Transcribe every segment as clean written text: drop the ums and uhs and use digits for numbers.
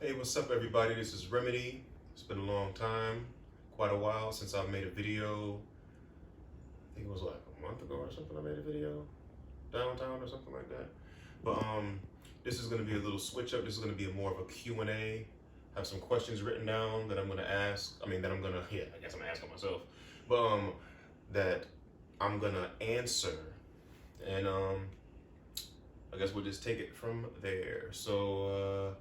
Hey, what's up, everybody? This is Remedy. It's been a long time, quite a while since I've made a video. I think it was like a month ago or something. I made a video downtown or something like that. But this is gonna be a little switch up. This is gonna be more of a Q&A. Have some questions written down that I'm gonna ask. I guess I'm asking myself, but that I'm gonna answer, and I guess we'll just take it from there. So.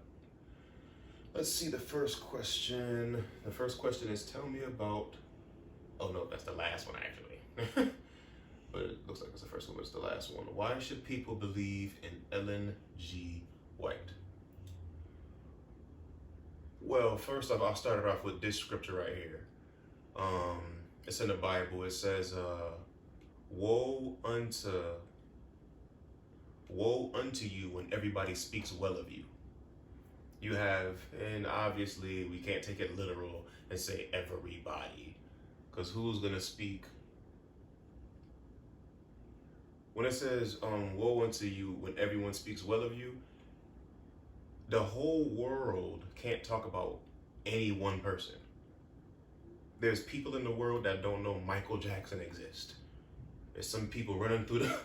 Let's see the first question. The first question is tell me about. Oh no, that's the last one actually. But it looks like it's the first one, but it's the last one. Why should people believe in Ellen G. White? Well, first off, I'll start it off with this scripture right here. Um, it's in the Bible. It says, "Woe unto, woe unto you when everybody speaks well of you." You have, and obviously we can't take it literal and say everybody, because who's gonna speak? When it says, woe unto you when everyone speaks well of you, the whole world can't talk about any one person. There's people in the world that don't know Michael Jackson exists. There's some people running through the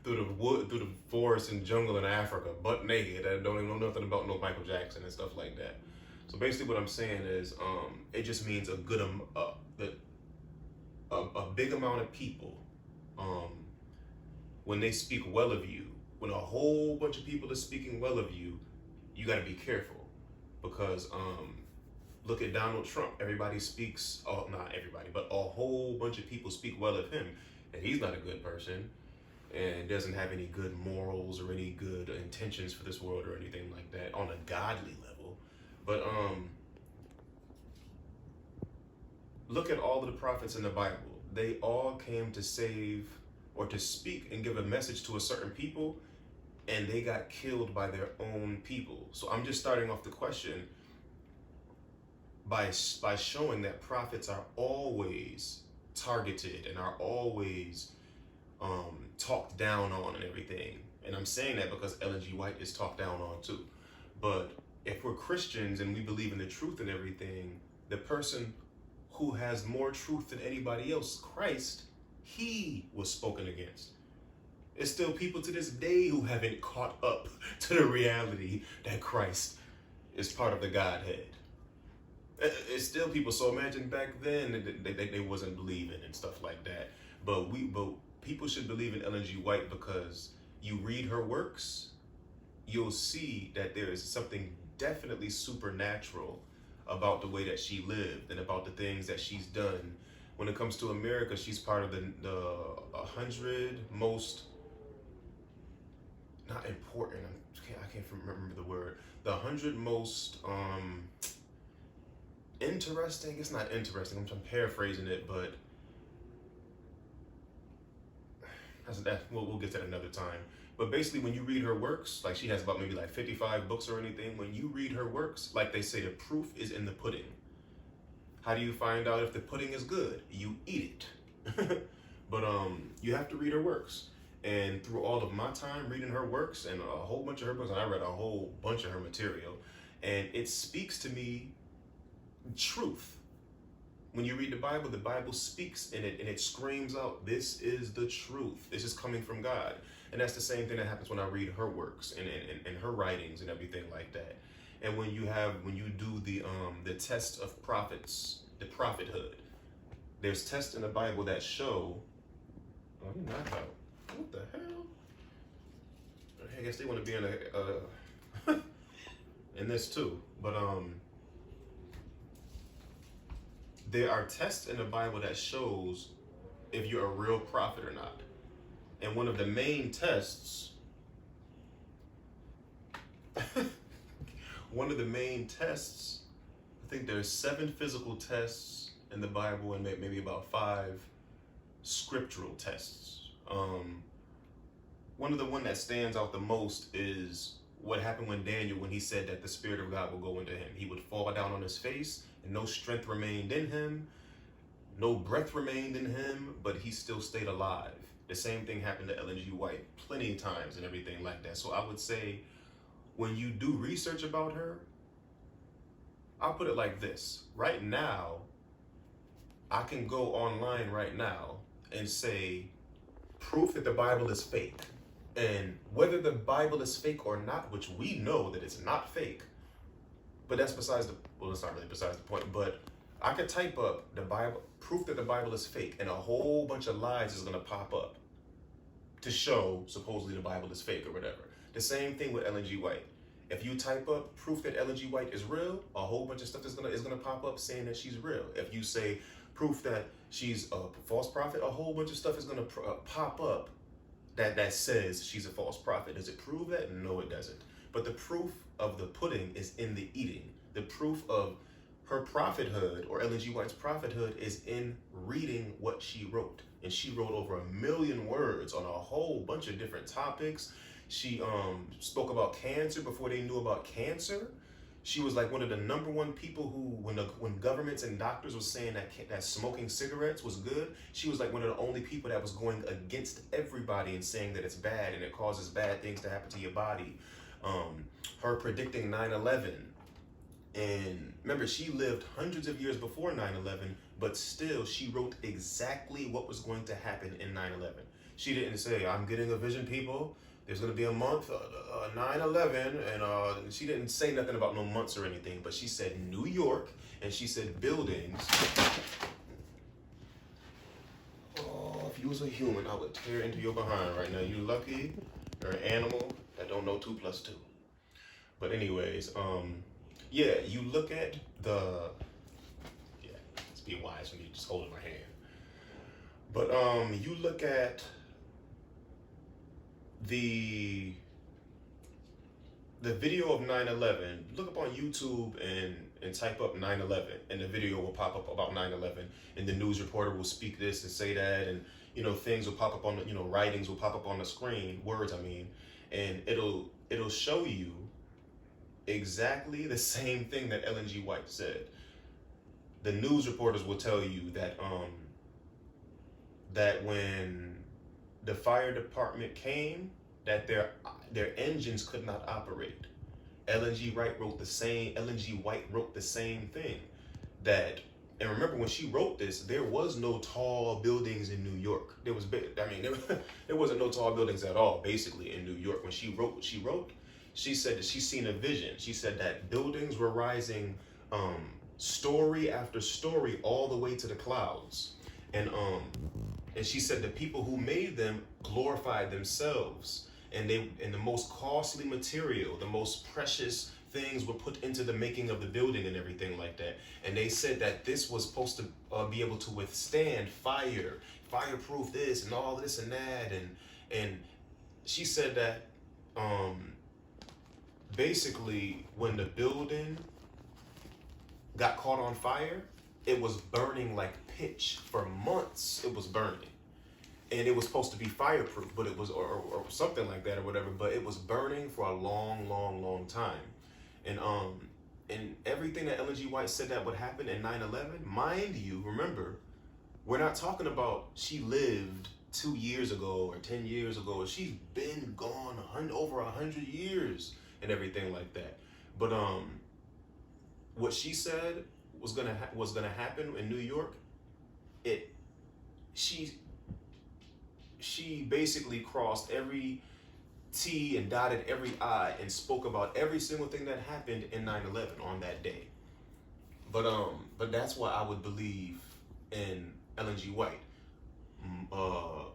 through the wood, through the forest and jungle in Africa, butt naked, that don't even know nothing about no Michael Jackson and stuff like that. So basically, what I'm saying is, it just means a big amount of people, when they speak well of you, when a whole bunch of people are speaking well of you, you got to be careful, because look at Donald Trump. Everybody speaks, oh, not everybody, but a whole bunch of people speak well of him, and he's not a good person and doesn't have any good morals or any good intentions for this world or anything like that on a godly level. But look at all of the prophets in the Bible. They all came to save or to speak and give a message to a certain people, and they got killed by their own people. So I'm just starting off the question by showing that prophets are always targeted and are always talked down on and everything. And I'm saying that because Ellen G. White is talked down on too. But if we're Christians and we believe in the truth and everything, the person who has more truth than anybody else, Christ, he was spoken against. It's still people to this day who haven't caught up to the reality that Christ is part of the Godhead. It's still people. So imagine back then they wasn't believing and stuff like that. But people should believe in Ellen G. White because you read her works, you'll see that there is something definitely supernatural about the way that she lived and about the things that she's done. When it comes to America, she's part of the 100 most, not important, I can't remember the word, the 100 most interesting, it's not interesting, I'm paraphrasing it, but we'll get to that another time. But basically, when you read her works, like she has about maybe like 55 books or anything, when you read her works, like they say, the proof is in the pudding. How do you find out if the pudding is good? You eat it. But you have to read her works. And through all of my time reading her works and a whole bunch of her books, and I read a whole bunch of her material, and it speaks to me truth. When you read the Bible speaks in it and it screams out, this is the truth. This is coming from God. And that's the same thing that happens when I read her works and her writings and everything like that. And when you do the test of prophets, the prophethood, there's tests in the Bible that show, oh, you're not out. What the hell? I guess they want to be in in this too. But there are tests in the Bible that shows if you're a real prophet or not. And one of the main tests, one of the main tests, I think there's 7 physical tests in the Bible and maybe about 5 scriptural tests. One that stands out the most is what happened when he said that the Spirit of God will go into him. He would fall down on his face and no strength remained in him, no breath remained in him, but he still stayed alive. The same thing happened to Ellen G. White plenty of times and everything like that. So I would say when you do research about her, I'll put it like this. Right now, I can go online right now and say, proof that the Bible is fake. And whether the Bible is fake or not, which we know that it's not fake, but that's besides the, well, it's not really besides the point, but I could type up the Bible, proof that the Bible is fake, and a whole bunch of lies is going to pop up to show supposedly the Bible is fake or whatever. The same thing with Ellen G. White. If you type up proof that Ellen G. White is real, a whole bunch of stuff is gonna pop up saying that she's real. If you say proof that she's a false prophet, a whole bunch of stuff is gonna pop up that says she's a false prophet. Does it prove that? No, it doesn't. But the proof of the pudding is in the eating. The proof of her prophethood, or Ellen G. White's prophethood, is in reading what she wrote. And she wrote over 1 million words on a whole bunch of different topics. She spoke about cancer before they knew about cancer. She was like one of the #1 people who, when governments and doctors were saying that smoking cigarettes was good, she was like one of the only people that was going against everybody and saying that it's bad and it causes bad things to happen to your body. Her predicting 9/11. And remember, she lived hundreds of years before 9/11, but still she wrote exactly what was going to happen in 9/11. She didn't say, I'm getting a vision, people. There's going to be a month, 9/11, and she didn't say nothing about no months or anything, but she said New York, and she said buildings. Oh, if you was a human, I would tear into your behind right now. You lucky you're an animal that don't know 2 + 2. But anyways, yeah, you look at let's be wise for me just holding my hand. But you look at the video of 9/11, look up on YouTube and type up 9/11, and the video will pop up about 9/11, and the news reporter will speak this and say that, and things will pop up on the, writings will pop up on the screen, words I mean, and it'll show you exactly the same thing that Ellen G. White said. The news reporters will tell you that that when the fire department came, that their engines could not operate. Ellen G. White wrote the same thing. That, and remember when she wrote this, there was no tall buildings in New York. There wasn't no tall buildings at all, basically, in New York. When she wrote what she wrote, she said that she's seen a vision. She said that buildings were rising story after story all the way to the clouds. And she said the people who made them glorified themselves, and the most costly material, the most precious things were put into the making of the building and everything like that. And they said that this was supposed to be able to withstand fire, fireproof this and all this and that. And she said that basically when the building got caught on fire, it was burning like pitch for months. It was burning, and it was supposed to be fireproof, but it was or something like that or whatever. But it was burning for a long time, and everything that Ellen G. White said that would happen in 9/11. Mind you, remember, we're not talking about she lived 2 years ago or 10 years ago. She's been gone over 100 years and everything like that. But what she said was gonna happen in New York, she basically crossed every T and dotted every I and spoke about every single thing that happened in 9/11 on that day. But that's why I would believe in Ellen G. White.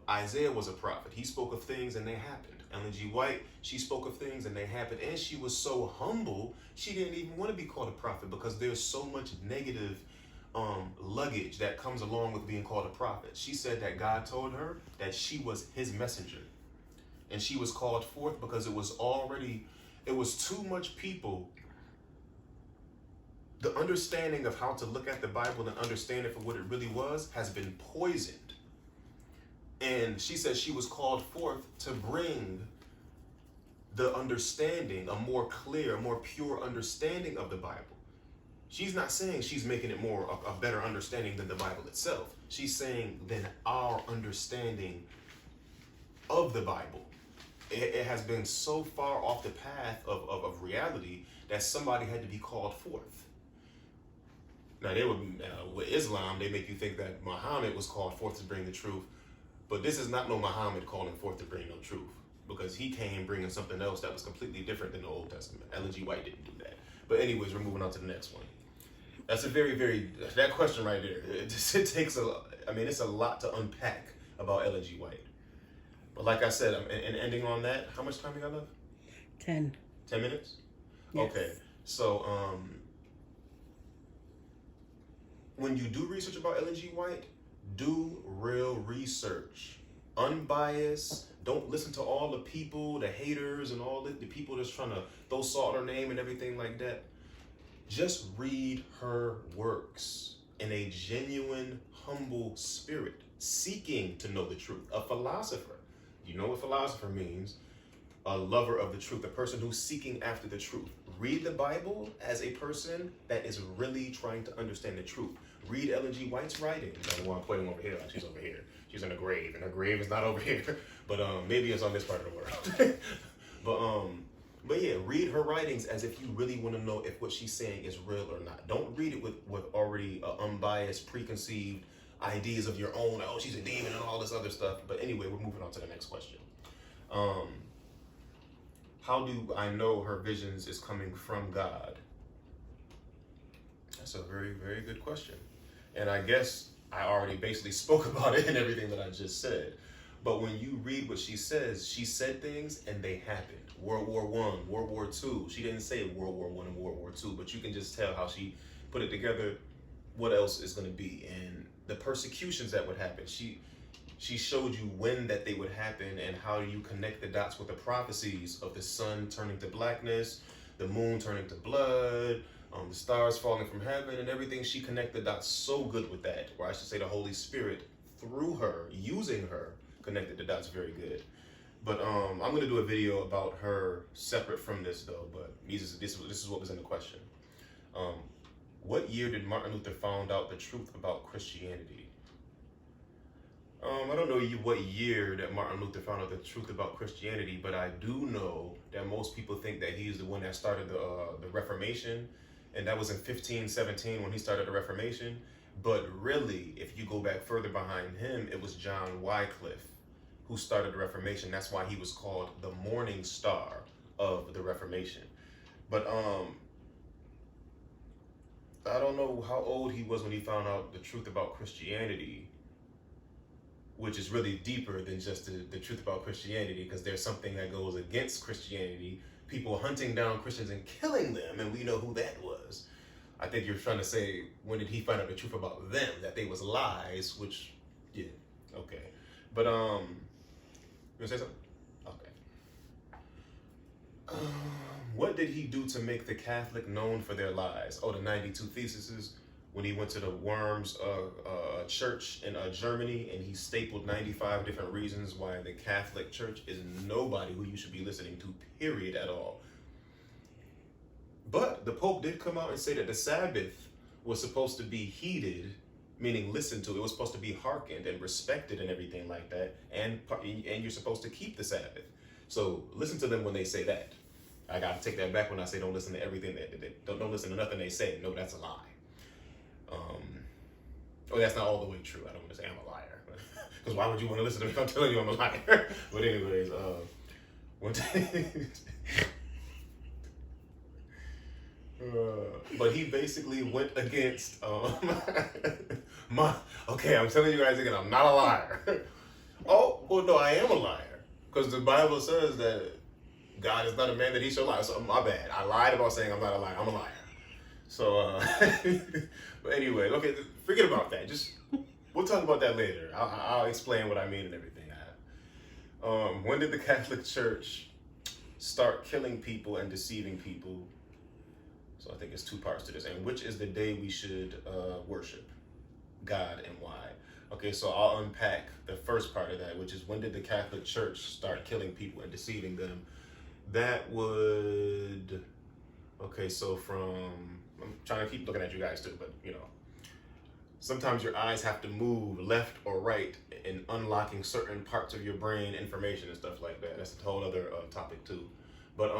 Isaiah was a prophet. He spoke of things and they happened. Ellen G. White, she spoke of things and they happened. And she was so humble, she didn't even want to be called a prophet because there's so much negative luggage that comes along with being called a prophet. She said that God told her that she was his messenger. And she was called forth because it was too much people. The understanding of how to look at the Bible and understand it for what it really was has been poisoned. And she said she was called forth to bring the understanding, a more clear, more pure understanding of the Bible. She's not saying she's making it a better understanding than the Bible itself. She's saying than our understanding of the Bible. It has been so far off the path of reality that somebody had to be called forth. Now, they would with Islam, they make you think that Muhammad was called forth to bring the truth, but this is not no Muhammad calling forth to bring no truth, because he came bringing something else that was completely different than the Old Testament. Ellen G. White didn't do that. But anyways, we're moving on to the next one. That's a very, that question right there, it takes it's a lot to unpack about Ellen G. White. But like I said, and ending on that, how much time we got left? 10. 10 minutes? Yes. Okay, so when you do research about Ellen G. White, do real research. Unbiased. Don't listen to all the people, the haters, and all the people that's trying to throw salt on her name and everything like that. Just read her works in a genuine, humble spirit, seeking to know the truth. A philosopher. You know what philosopher means? A lover of the truth, a person who's seeking after the truth. Read the Bible as a person that is really trying to understand the truth. Read Ellen G. White's writings. I want to point them over here. She's over here. She's in a grave, and her grave is not over here. But maybe it's on this part of the world. But yeah, read her writings as if you really want to know if what she's saying is real or not. Don't read it with already unbiased, preconceived ideas of your own. Oh, she's a demon and all this other stuff. But anyway, we're moving on to the next question. How do I know her visions is coming from God? That's a very, very good question. And I guess I already basically spoke about it in everything that I just said. But when you read what she says, she said things and they happened. World War I, World War II. She didn't say World War I and World War II, but you can just tell how she put it together, what else is going to be, and the persecutions that would happen. She showed you when that they would happen and how you connect the dots with the prophecies of the sun turning to blackness, the moon turning to blood, the stars falling from heaven and everything. She connected the dots so good with that, or I should say the Holy Spirit, through her, using her, connected the dots very good. But I'm going to do a video about her separate from this, though, but this is what was in the question. What year did Martin Luther found out the truth about Christianity? I don't know what year that Martin Luther found out the truth about Christianity, but I do know that most people think that he's the one that started the Reformation, and that was in 1517 when he started the Reformation. But really, if you go back further behind him, it was John Wycliffe who started the Reformation. That's why he was called the Morning Star of the Reformation. But I don't know how old he was when he found out the truth about Christianity, which is really deeper than just the truth about Christianity, because there's something that goes against Christianity, people hunting down Christians and killing them, and we know who that was. I think you're trying to say, when did he find out the truth about them, that they was lies, which, yeah, okay. But, you want to say something? Okay. What did he do to make the Catholic known for their lies? Oh, the 92 Theses, when he went to the Worms church in Germany, and he stapled 95 different reasons why the Catholic Church is nobody who you should be listening to, period, at all. But the Pope did come out and say that the Sabbath was supposed to be heeded, meaning listened to. It was supposed to be hearkened and respected and everything like that. And you're supposed to keep the Sabbath. So listen to them when they say that. I got to take that back when I say don't listen to everything. Don't listen to nothing they say. No, that's a lie. That's not all the way true. I don't want to say I'm a liar. Because why would you want to listen to me? I'm telling you I'm a liar. But anyways, one day... but he basically went against okay, I'm telling you guys again, I'm not a liar. Oh, well, no, I am a liar, because the Bible says that God is not a man that he shall lie. So my bad, I lied about saying I'm not a liar. I'm a liar. So but anyway, okay, forget about that. Just we'll talk about that later. I'll explain what I mean and everything. When did the Catholic Church start killing people and deceiving people? So I think it's two parts to this. And which is the day we should worship God and why? Okay, so I'll unpack the first part of that, which is when did the Catholic Church start killing people and deceiving them? That would, okay, so I'm trying to keep looking at you guys too, but you know, sometimes your eyes have to move left or right in unlocking certain parts of your brain information and stuff like that. That's a whole other topic too. But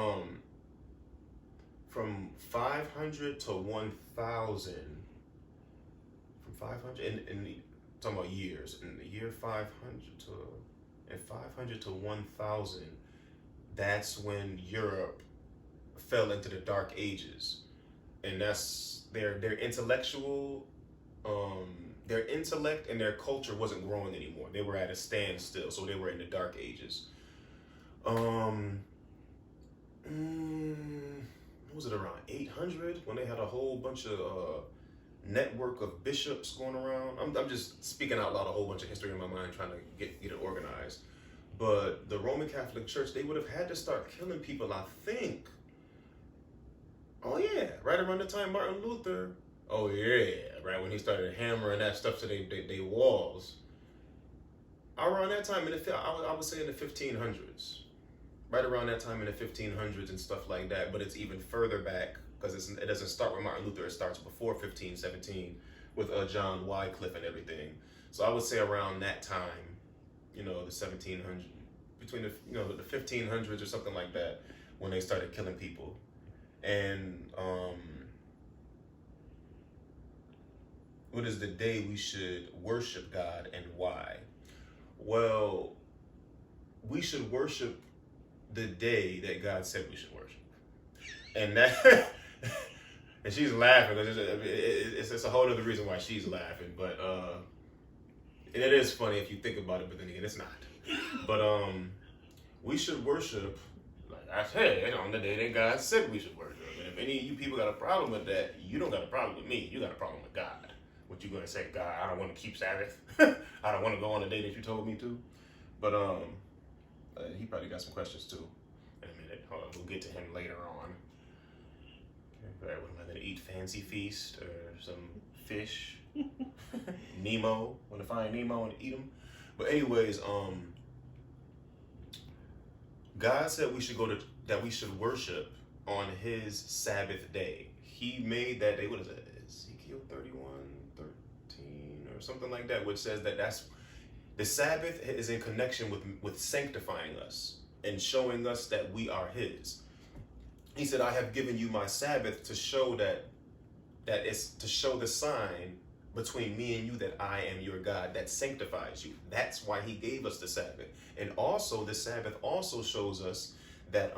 from 500 to 1000, 500 in talking about years, in the year 500 to 1000, that's when Europe fell into the Dark Ages, and that's their intellectual, their intellect and their culture wasn't growing anymore. They were at a standstill, so they were in the Dark Ages. What was it, around 800 when they had a whole bunch of network of bishops going around? I'm just speaking out loud a whole bunch of history in my mind, trying to get it organized. But the Roman Catholic Church, they would have had to start killing people, I think. Oh yeah, right around the time Martin Luther. Oh yeah, right when he started hammering that stuff to they walls. Around that time, I would say in the 1500s. Right around that time in the 1500s and stuff like that. But it's even further back, because it doesn't start with Martin Luther. It starts before 1517 with John Wycliffe and everything. So I would say around that time, the 1700s, between the 1500s or something like that, when they started killing people. And what is the day we should worship God and why? Well, we should worship the day that God said we should worship. And that, and she's laughing because it's a whole other reason why she's laughing. But and it is funny if you think about it, but then again, it's not. But we should worship, like I said, on the day that God said we should worship. And if any of you people got a problem with that, you don't got a problem with me. You got a problem with God. What you gonna say, God? I don't want to keep Sabbath. I don't want to go on the day that you told me to. But he probably got some questions too. In a minute, hold on, we'll get to him later on. Okay, what am I gonna eat? Fancy feast or some fish? Nemo? Want to find Nemo and eat him? But anyways, God said we should worship on His Sabbath day. He made that day. What is it? Ezekiel 31:13 or something like that, which says that's the Sabbath is in connection with sanctifying us and showing us that we are His. He said, I have given you my Sabbath to show that it's to show the sign between me and you that I am your God that sanctifies you. That's why He gave us the Sabbath. And also the Sabbath also shows us that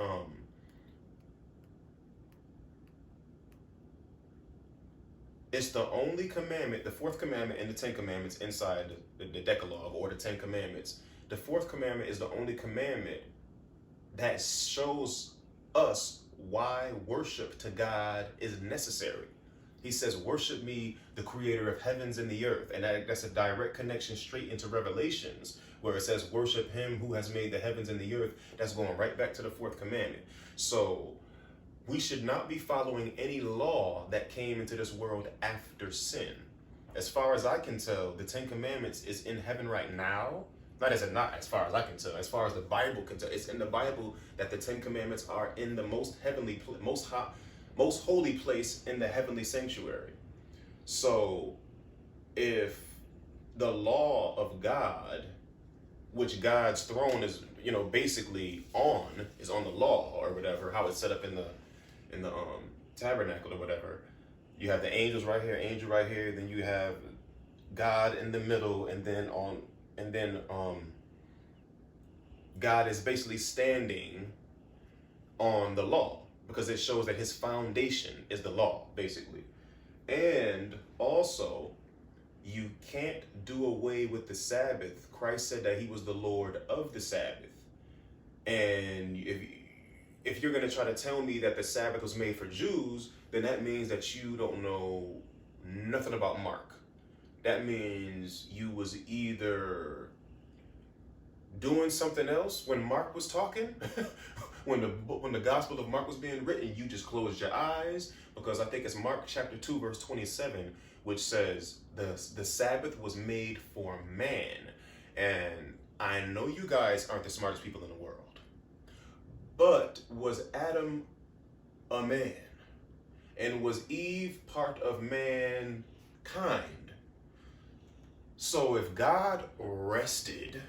it's the only commandment, the fourth commandment in the Ten Commandments inside the Decalogue or the Ten Commandments. The fourth commandment is the only commandment that shows us why worship to God is necessary. He says, worship me, the creator of heavens and the earth. And that's a direct connection straight into Revelations, where it says, worship Him who has made the heavens and the earth. That's going right back to the fourth commandment. So we should not be following any law that came into this world after sin. As far as I can tell, the Ten Commandments is in heaven right now. Not as far as I can tell, as far as the Bible can tell. It's in the Bible that the Ten Commandments are in the most heavenly, most holy place in the heavenly sanctuary. So if the law of God, which God's throne is, basically is on the law or whatever, how it's set up in the tabernacle or whatever. You have the angels right here, angel right here, then you have God in the middle, and then God is basically standing on the law because it shows that His foundation is the law, basically. And also, you can't do away with the Sabbath. Christ said that He was the Lord of the Sabbath. And if you're going to try to tell me that the Sabbath was made for Jews, then that means that you don't know nothing about Mark. That means you was either doing something else when Mark was talking, when the Gospel of Mark was being written, you just closed your eyes, because I think it's Mark chapter 2, verse 27, which says the Sabbath was made for man. And I know you guys aren't the smartest people in the world. But was Adam a man? And was Eve part of mankind? So if God rested,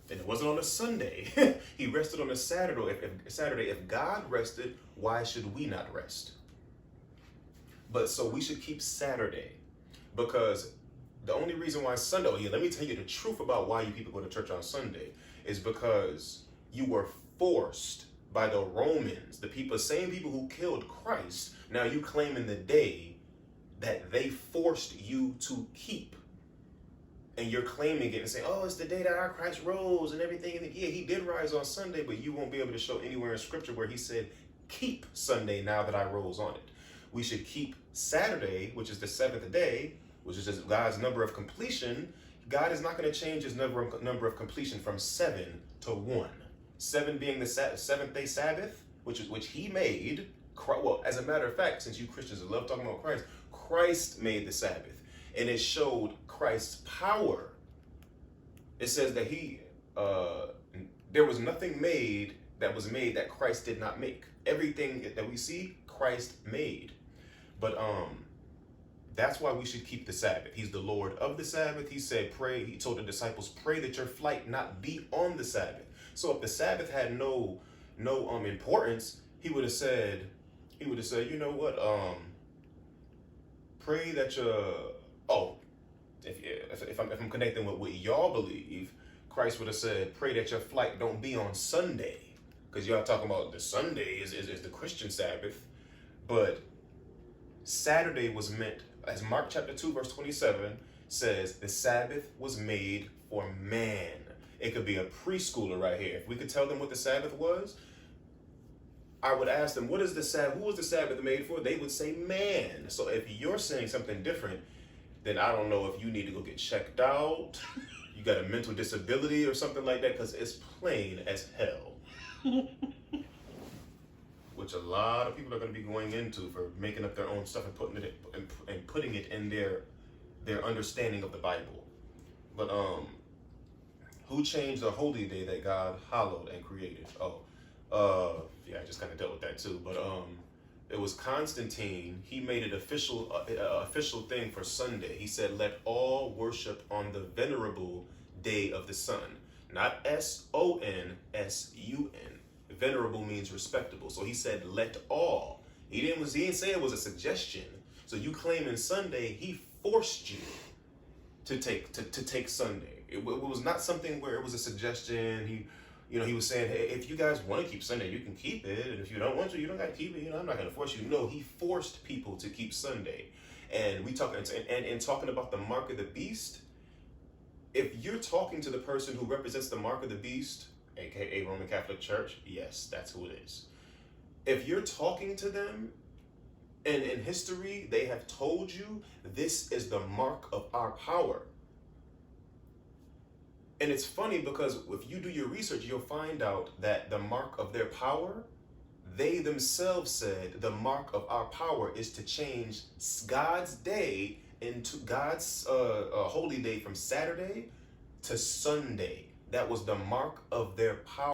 and it wasn't on a Sunday, He rested on a Saturday. If God rested, why should we not rest? But so we should keep Saturday. Because the only reason why Sunday, oh yeah, let me tell you the truth about why you people go to church on Sunday, is because you were forced by the Romans, the people, same people who killed Christ. Now you claiming the day that they forced you to keep. And you're claiming it and saying, oh, it's the day that our Christ rose and everything. And yeah, he did rise on Sunday, but you won't be able to show anywhere in scripture where he said, keep Sunday now that I rose on it. We should keep Saturday, which is the seventh day, which is just God's number of completion. God is not going to change his number of completion from 7 to 1. 7 being the seventh day Sabbath, which he made. Well, as a matter of fact, since you Christians love talking about Christ, Christ made the Sabbath. And it showed Christ's power. It says that there was nothing made that Christ did not make. Everything that we see, Christ made. But that's why we should keep the Sabbath. He's the Lord of the Sabbath. He said, pray. He told the disciples, pray that your flight not be on the Sabbath. So if the Sabbath had no importance, he would have said, you know what, pray that if I'm connecting with what y'all believe, Christ would have said, pray that your flight don't be on Sunday. Because y'all talking about the Sunday is the Christian Sabbath. But Saturday was meant, as Mark chapter 2, verse 27 says, the Sabbath was made for man. It could be a preschooler right here. If we could tell them what the Sabbath was, I would ask them, what is the Sabbath? Who was the Sabbath made for? They would say man. So if you're saying something different, then I don't know if you need to go get checked out. You got a mental disability or something like that, because it's plain as hell. Which a lot of people are going to be going into for making up their own stuff and putting it in their understanding of the Bible. But who changed the holy day that God hallowed and created? Yeah, I just kind of dealt with that too. But it was Constantine. He made it official thing for Sunday. He said, let all worship on the venerable day of the sun. Not S-O-N, S-U-N. Venerable means respectable. So he said, let all. He didn't say it was a suggestion. So you claiming Sunday, he forced you to take Sunday. It was not something where it was a suggestion. He was saying, hey, if you guys want to keep Sunday, you can keep it. And if you don't want to, you don't got to keep it. I'm not going to force you. No, he forced people to keep Sunday. And in talking about the mark of the beast, if you're talking to the person who represents the mark of the beast, aka Roman Catholic Church, yes, that's who it is. If you're talking to them, and in history, they have told you, this is the mark of our power. And it's funny because if you do your research, you'll find out that the mark of their power, they themselves said the mark of our power is to change God's day into God's holy day from Saturday to Sunday. That was the mark of their power.